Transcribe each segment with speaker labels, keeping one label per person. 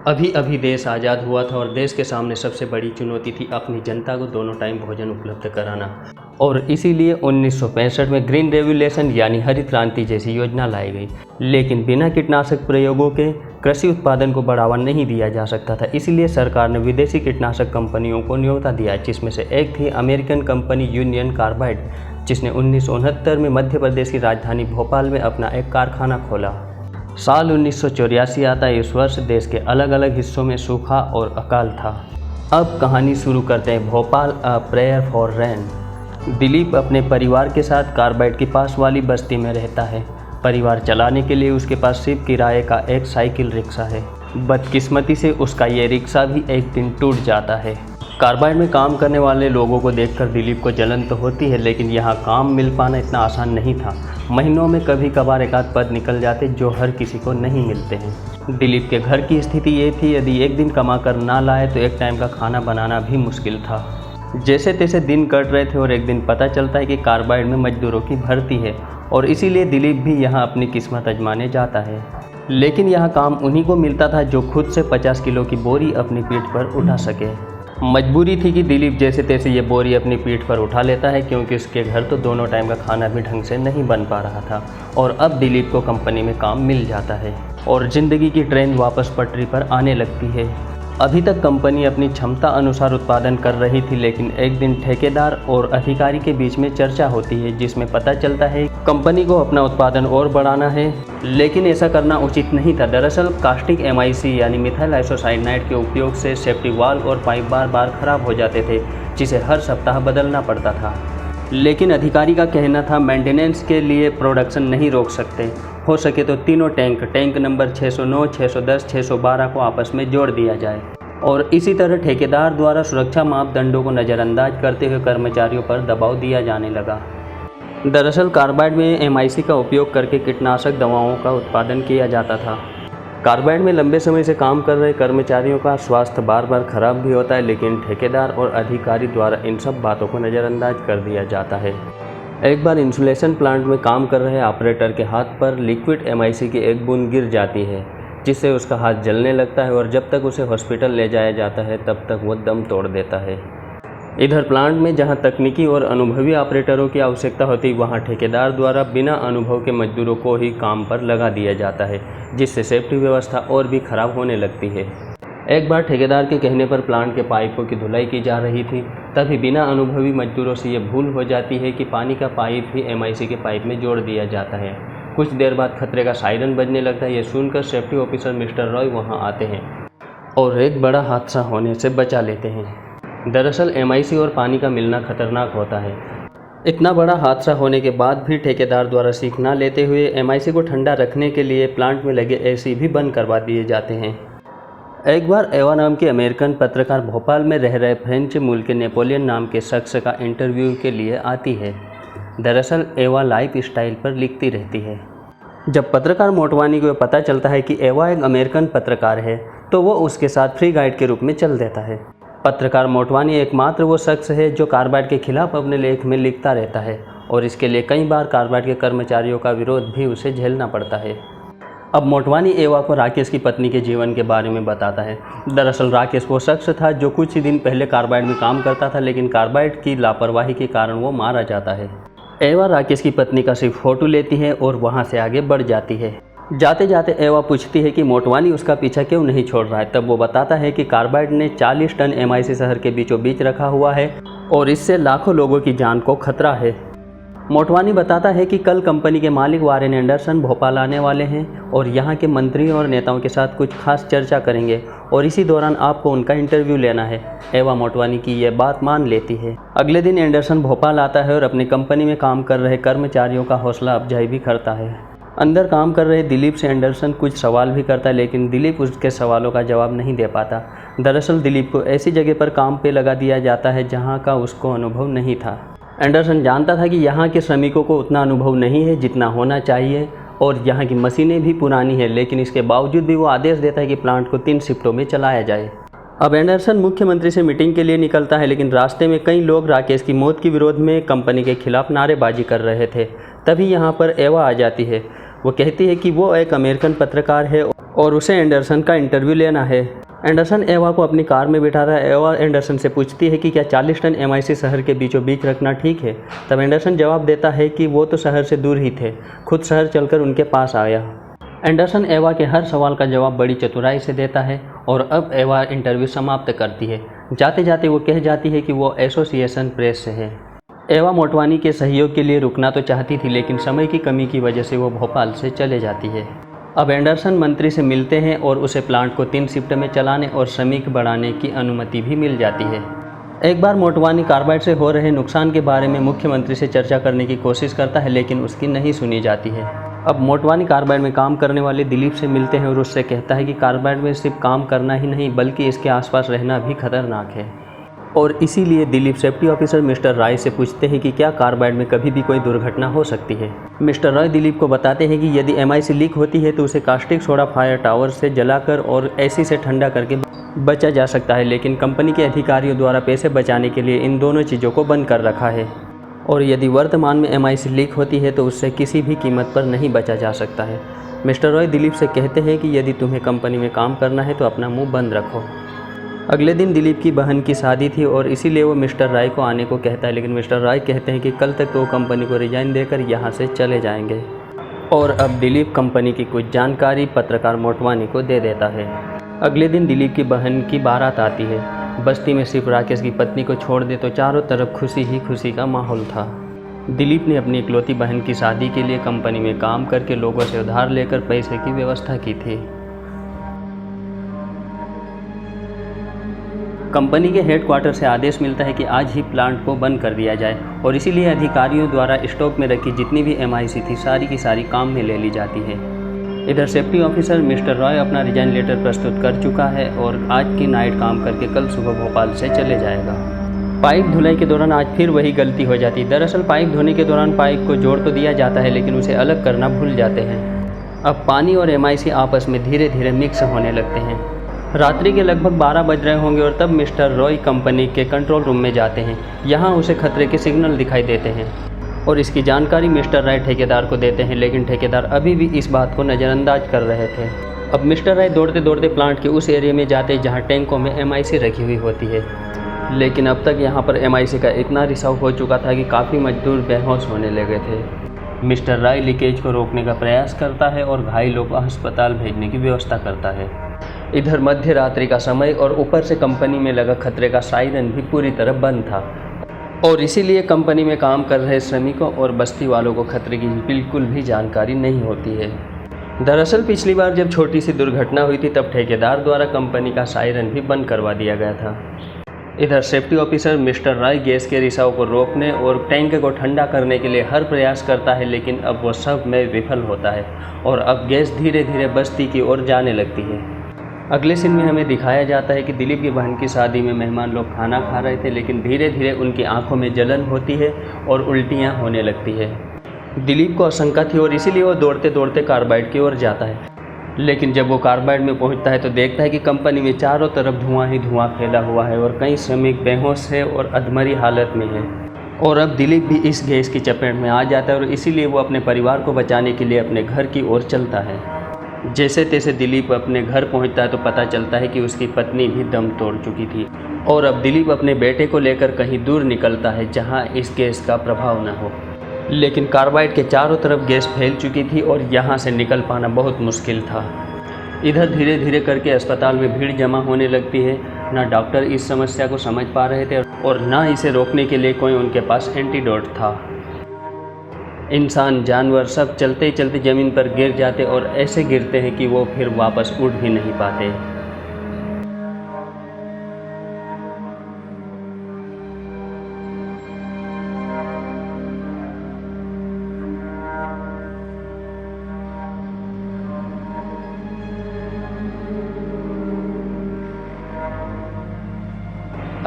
Speaker 1: अभी अभी देश आज़ाद हुआ था और देश के सामने सबसे बड़ी चुनौती थी अपनी जनता को दोनों टाइम भोजन उपलब्ध कराना। और इसीलिए 1965 में ग्रीन रेवोल्यूशन यानी हरित क्रांति जैसी योजना लाई गई। लेकिन बिना कीटनाशक प्रयोगों के कृषि उत्पादन को बढ़ावा नहीं दिया जा सकता था। इसीलिए सरकार ने विदेशी कीटनाशक कंपनियों को न्योता दिया, जिसमें से एक थी अमेरिकन कंपनी यूनियन कार्बाइड, जिसने 1969 में मध्य प्रदेश की राजधानी भोपाल में अपना एक कारखाना खोला। साल 1984 आता है। इस वर्ष देश के अलग अलग हिस्सों में सूखा और अकाल था। अब कहानी शुरू करते हैं। Bhopal a prayer for rain. Dilip अपने परिवार के साथ कार्बाइड के पास वाली बस्ती में रहता है। परिवार चलाने के लिए उसके पास सिर्फ किराए का एक साइकिल रिक्शा है। बदकिस्मती से उसका ये रिक्शा भी एक दिन टूट जाता है। कार्बाइड में काम करने वाले लोगों को देखकर दिलीप को जलन तो होती है, लेकिन यहाँ काम मिल पाना इतना आसान नहीं था। महीनों में कभी कभार एक आध पद निकल जाते जो हर किसी को नहीं मिलते हैं। दिलीप के घर की स्थिति ये थी, यदि एक दिन कमा कर ना लाए तो एक टाइम का खाना बनाना भी मुश्किल था। जैसे तैसे दिन कट रहे थे और एक दिन पता चलता है कि कार्बाइड में मजदूरों की भर्ती है और इसीलिए दिलीप भी यहाँ अपनी किस्मत आजमाने जाता है। लेकिन यहाँ काम उन्हीं को मिलता था जो खुद से 50 किलो की बोरी अपनी पीठ पर उठा सके। मजबूरी थी कि दिलीप जैसे तैसे ये बोरी अपनी पीठ पर उठा लेता है, क्योंकि उसके घर तो दोनों टाइम का खाना भी ढंग से नहीं बन पा रहा था। और अब दिलीप को कंपनी में काम मिल जाता है और ज़िंदगी की ट्रेन वापस पटरी पर आने लगती है। अभी तक कंपनी अपनी क्षमता अनुसार उत्पादन कर रही थी, लेकिन एक दिन ठेकेदार और अधिकारी के बीच में चर्चा होती है, जिसमें पता चलता है कंपनी को अपना उत्पादन और बढ़ाना है, लेकिन ऐसा करना उचित नहीं था। दरअसल कास्टिक MIC यानी मिथाइल आइसोसाइनाइड के उपयोग से सेफ्टी वाल्व और पाइप बार बार खराब हो जाते थे, जिसे हर सप्ताह बदलना पड़ता था। लेकिन अधिकारी का कहना था मेंटेनेंस के लिए प्रोडक्शन नहीं रोक सकते, हो सके तो तीनों टैंक नंबर 609, 610, 612 को आपस में जोड़ दिया जाए। और इसी तरह ठेकेदार द्वारा सुरक्षा मापदंडों को नज़रअंदाज करते हुए कर्मचारियों पर दबाव दिया जाने लगा। दरअसल कार्बाइड में MIC का उपयोग करके कीटनाशक दवाओं का उत्पादन किया जाता था। कार्बाइड में लंबे समय से काम कर रहे कर्मचारियों का स्वास्थ्य बार बार खराब भी होता है, लेकिन ठेकेदार और अधिकारी द्वारा इन सब बातों को नज़रअंदाज कर दिया जाता है। एक बार इंसुलेशन प्लांट में काम कर रहे ऑपरेटर के हाथ पर लिक्विड MIC की एक बूंद गिर जाती है, जिससे उसका हाथ जलने लगता है और जब तक उसे हॉस्पिटल ले जाया जाता है तब तक वो दम तोड़ देता है। इधर प्लांट में जहां तकनीकी और अनुभवी ऑपरेटरों की आवश्यकता होती, वहां ठेकेदार द्वारा बिना अनुभव के मजदूरों को ही काम पर लगा दिया जाता है, जिससे सेफ्टी व्यवस्था और भी खराब होने लगती है। एक बार ठेकेदार के कहने पर प्लांट के पाइपों की धुलाई की जा रही थी, तभी बिना अनुभवी मजदूरों से ये भूल हो जाती है कि पानी का पाइप ही MIC के पाइप में जोड़ दिया जाता है। कुछ देर बाद खतरे का सायरन बजने लगता है। ये सुनकर सेफ्टी ऑफिसर मिस्टर रॉय वहाँ आते हैं और एक बड़ा हादसा होने से बचा लेते हैं। दरअसल MIC और पानी का मिलना खतरनाक होता है। इतना बड़ा हादसा होने के बाद भी ठेकेदार द्वारा सीख ना लेते हुए MIC को ठंडा रखने के लिए प्लांट में लगे AC भी बंद करवा दिए जाते हैं। एक बार एवा नाम के अमेरिकन पत्रकार भोपाल में रह रहे फ्रेंच मूल के नेपोलियन नाम के शख्स का इंटरव्यू के लिए आती है। दरअसल एवा लाइफ स्टाइल पर लिखती रहती है। जब पत्रकार मोटवानी को पता चलता है कि एवा एक अमेरिकन पत्रकार है, तो वो उसके साथ फ्री गाइड के रूप में चल देता है। पत्रकार मोटवानी एकमात्र वो शख्स है जो कार्बाइड के खिलाफ अपने लेख में लिखता रहता है और इसके लिए कई बार कार्बाइड के कर्मचारियों का विरोध भी उसे झेलना पड़ता है। अब मोटवानी एवा को राकेश की पत्नी के जीवन के बारे में बताता है। दरअसल राकेश वो शख्स था जो कुछ ही दिन पहले कार्बाइड में काम करता था, लेकिन कार्बाइड की लापरवाही के कारण वो मारा जाता है। एवा राकेश की पत्नी का सिर्फ फोटो लेती है और वहाँ से आगे बढ़ जाती है। जाते जाते एवा पूछती है कि मोटवानी उसका पीछा क्यों नहीं छोड़ रहा है। तब वो बताता है कि कार्बाइड ने 40 टन MIC शहर के बीचों बीच रखा हुआ है और इससे लाखों लोगों की जान को खतरा है। मोटवानी बताता है कि कल कंपनी के मालिक वारेन एंडरसन भोपाल आने वाले हैं और यहाँ के मंत्रियों और नेताओं के साथ कुछ खास चर्चा करेंगे और इसी दौरान आपको उनका इंटरव्यू लेना है। एवा मोटवानी की यह बात मान लेती है। अगले दिन एंडरसन भोपाल आता है और अपनी कंपनी में काम कर रहे कर्मचारियों का हौसला अफजाई भी करता है। अंदर काम कर रहे दिलीप से एंडरसन कुछ सवाल भी करता है, लेकिन दिलीप उसके सवालों का जवाब नहीं दे पाता। दरअसल दिलीप को ऐसी जगह पर काम पे लगा दिया जाता है जहाँ का उसको अनुभव नहीं था। एंडरसन जानता था कि यहाँ के श्रमिकों को उतना अनुभव नहीं है जितना होना चाहिए और यहाँ की मशीनें भी पुरानी हैं, लेकिन इसके बावजूद भी वो आदेश देता है कि प्लांट को 3 शिफ्टों में चलाया जाए। अब एंडरसन मुख्यमंत्री से मीटिंग के लिए निकलता है, लेकिन रास्ते में कई लोग राकेश की मौत के विरोध में कंपनी के खिलाफ नारेबाजी कर रहे थे। तभी यहाँ पर एवा आ जाती है। वो कहती है कि वो एक अमेरिकन पत्रकार है और उसे एंडरसन का इंटरव्यू लेना है। एंडरसन एवा को अपनी कार में बिठाता है। एवा एंडरसन से पूछती है कि क्या 40 टन MI6 शहर के बीचों बीच रखना ठीक है। तब एंडरसन जवाब देता है कि वो तो शहर से दूर ही थे, खुद शहर चलकर उनके पास आया। एंडरसन एवा के हर सवाल का जवाब बड़ी चतुराई से देता है और अब एवा इंटरव्यू समाप्त करती है। जाते जाते वो कह जाती है कि वो एसोसिएशन प्रेस से है। एवा मोटवानी के सहयोग के लिए रुकना तो चाहती थी, लेकिन समय की कमी की वजह से वो भोपाल से चले जाती है। अब एंडरसन मंत्री से मिलते हैं और उसे प्लांट को 3 शिफ्ट में चलाने और श्रमिक बढ़ाने की अनुमति भी मिल जाती है। एक बार मोटवानी कार्बाइड से हो रहे नुकसान के बारे में मुख्यमंत्री से चर्चा करने की कोशिश करता है, लेकिन उसकी नहीं सुनी जाती है। अब मोटवानी कार्बाइड में काम करने वाले दिलीप से मिलते हैं और उससे कहता है कि कार्बाइड में सिर्फ काम करना ही नहीं बल्कि इसके आसपास रहना भी खतरनाक है, और इसीलिए Dilip safety officer mister Roy से पूछते हैं कि क्या कार्बाइड में कभी भी कोई दुर्घटना हो सकती है। मिस्टर रॉय दिलीप को बताते हैं कि यदि MI6 लीक होती है तो उसे कास्टिक सोडा फायर टावर से जलाकर और एसी से ठंडा करके बचा जा सकता है, लेकिन कंपनी के अधिकारियों द्वारा पैसे बचाने के लिए इन दोनों चीज़ों को बंद कर रखा है, और यदि वर्तमान में MI6 लीक होती है तो उससे किसी भी कीमत पर नहीं बचा जा सकता है। मिस्टर रॉय दिलीप से कहते हैं कि यदि तुम्हें कंपनी में काम करना है तो अपना मुंह बंद रखो। अगले दिन दिलीप की बहन की शादी थी और इसीलिए वो मिस्टर रॉय को आने को कहता है, लेकिन मिस्टर रॉय कहते हैं कि कल तक तो वो कंपनी को रिजाइन देकर यहाँ से चले जाएंगे। और अब दिलीप कंपनी की कुछ जानकारी पत्रकार मोटवानी को दे देता है। अगले दिन दिलीप की बहन की बारात आती है। बस्ती में सिर्फ राकेश की पत्नी को छोड़ दे तो चारों तरफ खुशी ही खुशी का माहौल था। दिलीप ने अपनी इकलौती बहन की शादी के लिए कंपनी में काम करके लोगों से उधार लेकर पैसे की व्यवस्था की थी। कंपनी के हेडक्वार्टर से आदेश मिलता है कि आज ही प्लांट को बंद कर दिया जाए, और इसीलिए अधिकारियों द्वारा स्टॉक में रखी जितनी भी MI6 थी सारी की सारी काम में ले ली जाती है। इधर सेफ्टी ऑफिसर मिस्टर रॉय अपना रिजाइन लेटर प्रस्तुत कर चुका है और आज की नाइट काम करके कल सुबह भोपाल से चले जाएगा। पाइप धुलाई के दौरान आज फिर वही गलती हो जाती है। दरअसल पाइप धोने के दौरान पाइप को जोड़ तो दिया जाता है, लेकिन उसे अलग करना भूल जाते हैं। अब पानी और MI6 आपस में धीरे धीरे मिक्स होने लगते हैं। रात्रि के लगभग 12 बज रहे होंगे और तब मिस्टर रॉय कंपनी के कंट्रोल रूम में जाते हैं। यहाँ उसे खतरे के सिग्नल दिखाई देते हैं और इसकी जानकारी मिस्टर रॉय ठेकेदार को देते हैं, लेकिन ठेकेदार अभी भी इस बात को नज़रअंदाज कर रहे थे। अब मिस्टर रॉय दौड़ते दौड़ते प्लांट के उस एरिया में जाते हैं जहाँ टैंकों में MI6 रखी हुई होती है, लेकिन अब तक यहाँ पर MI6 का इतना रिसाव हो चुका था कि काफ़ी मजदूर बेहोश होने लगे थे। मिस्टर रॉय लीकेज को रोकने का प्रयास करता है और घायलों को अस्पताल भेजने की व्यवस्था करता है। इधर मध्य रात्रि का समय और ऊपर से कंपनी में लगा खतरे का सायरन भी पूरी तरह बंद था, और इसीलिए कंपनी में काम कर रहे श्रमिकों और बस्ती वालों को खतरे की बिल्कुल भी जानकारी नहीं होती है। दरअसल पिछली बार जब छोटी सी दुर्घटना हुई थी तब ठेकेदार द्वारा कंपनी का सायरन भी बंद करवा दिया गया था। इधर safety officer mister Roy gas के रिसाव को रोकने और टैंक को ठंडा करने के लिए हर प्रयास करता है, लेकिन अब वो सब में विफल होता है और अब गैस धीरे धीरे बस्ती की ओर जाने लगती है। अगले सीन में हमें दिखाया जाता है कि दिलीप की बहन की शादी में मेहमान लोग खाना खा रहे थे, लेकिन धीरे धीरे उनकी आंखों में जलन होती है और उल्टियां होने लगती है। दिलीप को आशंका थी और इसीलिए वो दौड़ते दौड़ते कार्बाइड की ओर जाता है, लेकिन जब वो कार्बाइड में पहुंचता है तो देखता है कि कंपनी में चारों तरफ धुआं ही धुआं फैला हुआ है और कई श्रमिक बेहोश है और अधमरी हालत में है। और अब दिलीप भी इस गैस की चपेट में आ जाता है और इसीलिए वो अपने परिवार को बचाने के लिए अपने घर की ओर चलता है। जैसे तैसे दिलीप अपने घर पहुंचता है तो पता चलता है कि उसकी पत्नी भी दम तोड़ चुकी थी, और अब दिलीप अपने बेटे को लेकर कहीं दूर निकलता है जहां इस गैस का प्रभाव न हो। लेकिन कार्बाइड के चारों तरफ गैस फैल चुकी थी और यहां से निकल पाना बहुत मुश्किल था। इधर धीरे धीरे करके अस्पताल में भीड़ जमा होने लगती है। ना डॉक्टर इस समस्या को समझ पा रहे थे और ना इसे रोकने के लिए कोई उनके पास एंटीडोट था। इंसान जानवर सब चलते ही चलते ज़मीन पर गिर जाते और ऐसे गिरते हैं कि वो फिर वापस उठ भी नहीं पाते।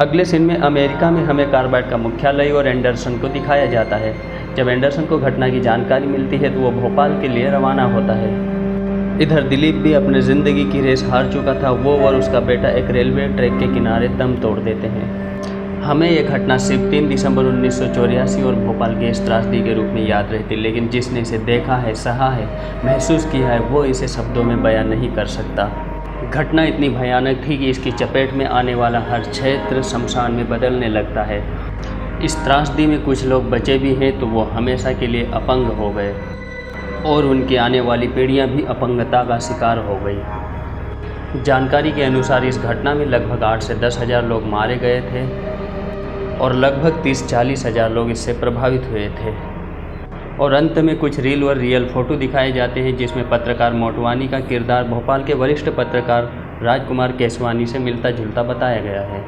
Speaker 1: अगले सीन में अमेरिका में हमें कार्बाइड का मुख्यालय और एंडरसन को दिखाया जाता है। जब एंडरसन को घटना की जानकारी मिलती है तो वो भोपाल के लिए रवाना होता है। इधर दिलीप भी अपने ज़िंदगी की रेस हार चुका था। वो और उसका बेटा एक रेलवे ट्रैक के किनारे दम तोड़ देते हैं। हमें ये घटना सिर्फ 3 दिसंबर 1984 और भोपाल गैस त्रासदी के रूप में याद रहती, लेकिन जिसने इसे देखा है, सहा है, महसूस किया है, वो इसे शब्दों में बयान नहीं कर सकता। घटना इतनी भयानक थी कि इसकी चपेट में आने वाला हर क्षेत्र शमशान में बदलने लगता है। इस त्रासदी में कुछ लोग बचे भी हैं तो वो हमेशा के लिए अपंग हो गए और उनकी आने वाली पीढ़ियां भी अपंगता का शिकार हो गई। जानकारी के अनुसार इस घटना में लगभग 8 से 10 हज़ार लोग मारे गए थे और लगभग 30-40 हज़ार लोग इससे प्रभावित हुए थे। और अंत में कुछ रील और रियल फ़ोटो दिखाए जाते हैं जिसमें पत्रकार मोटवानी का किरदार भोपाल के वरिष्ठ पत्रकार राजकुमार केसवानी से मिलता जुलता बताया गया है।